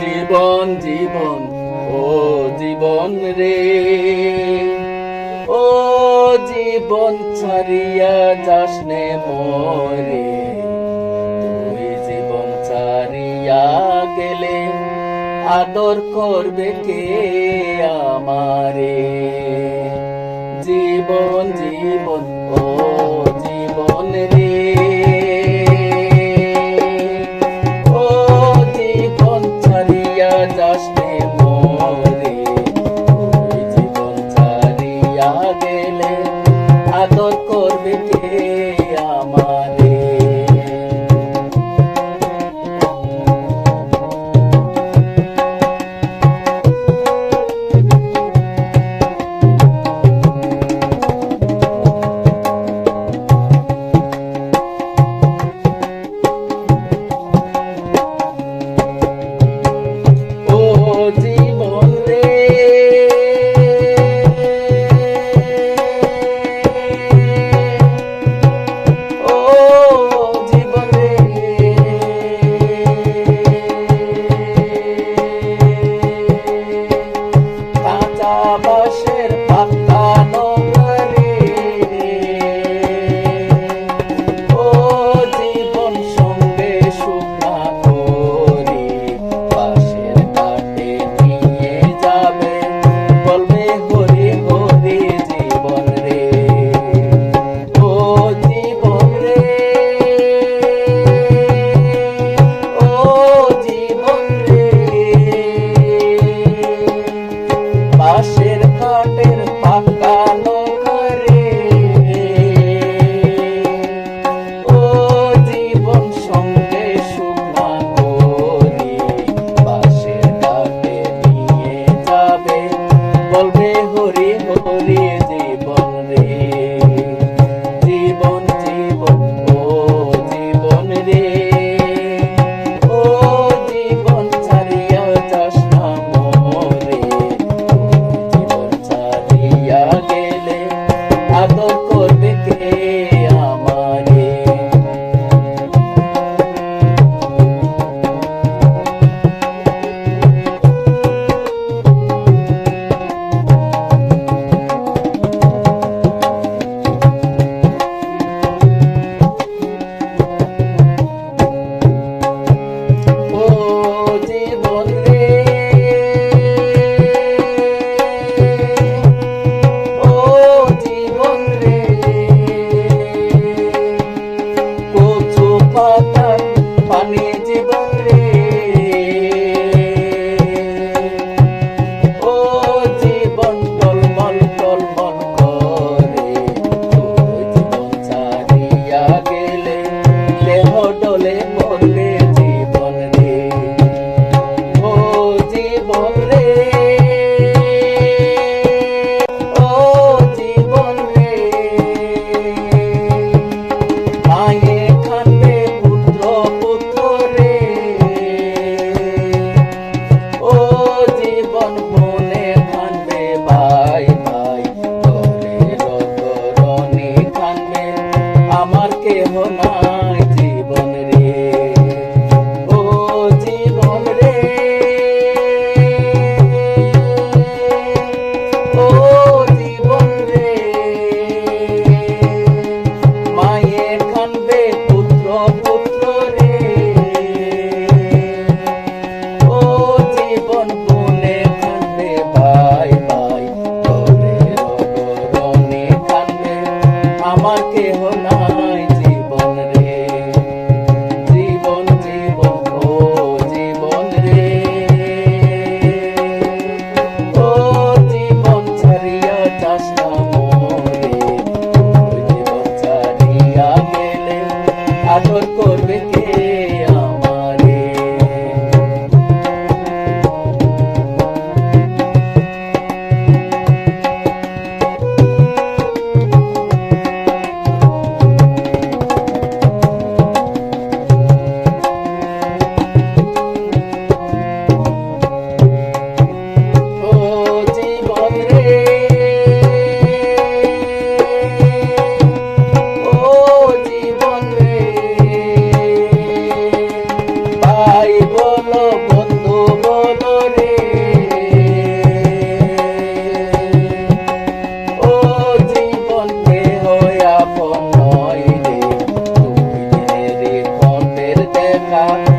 জীবন জীবন ও জীবন রে, ও জীবন ছাড়িয়া যাস নে মোরে। তুই জীবন ছাড়িয়া গেলে আদর করবে কে আমারে। জীবন জীবন ও জীবন রে, ও জীবন ছাড়িয়া যাস নে মোরে। তুই জীবন ছাড়িয়া গেলে আদর করবে কে আমারে। বাঁশের পাতা নগরে, ও জীবন সঙ্গে শুকনা করি বাঁশের কাটে নিয়ে যাবে, বলবে হরি হরি জীবন রে। ও জীবন রে, ও জীবন রে, বাঁশের কাঠের পাকানো ঘরে, ও জীবন সঙ্গে শুকনা করি বাঁশের কাঠে নিয়ে যাবে, বলবে হরি হরি জীবন রে। জীবন জীবন ও জীবন রে, ও জীবন ছাড়িয়া যাস না মোরে। গেলে আদর করবে কে আমারে। ও জীবন রে, পাতার পানি জীবন রে, ও জীবন টলমল টলমল করে। তুই জীবন ছাড়িয়া গেলে দেহ ডলে পড়বে জীবন রে। ও জীবন রে, ও জীবন রে, মায়ে কাঁদবে পুত্র পুত্র রে, ও জীবন বোনে কাঁদবে ভাই ভাই করে। রতরণী কাঁদবে আমার কেহ নাই জীবন রে। ও জীবন রে, ও জীবন রে, মায়ে কাঁদবে পুত্র পুত্র রে, ও জীবন বোনে কাঁদবে ভাই ভাই করে। রতরণী কাঁদবে আমার কেহ নাই জীবন রে। জীবন জীবন ও জীবন রে, ও জীবন ছাড়িয়া যাস না মোরে। তুই জীবন ছাড়িয়া গেলে আদর করবে কে আমারে। ও জীবন রে, ও জীবন রে, ভাই বলো বন্ধু ছাড়িয়া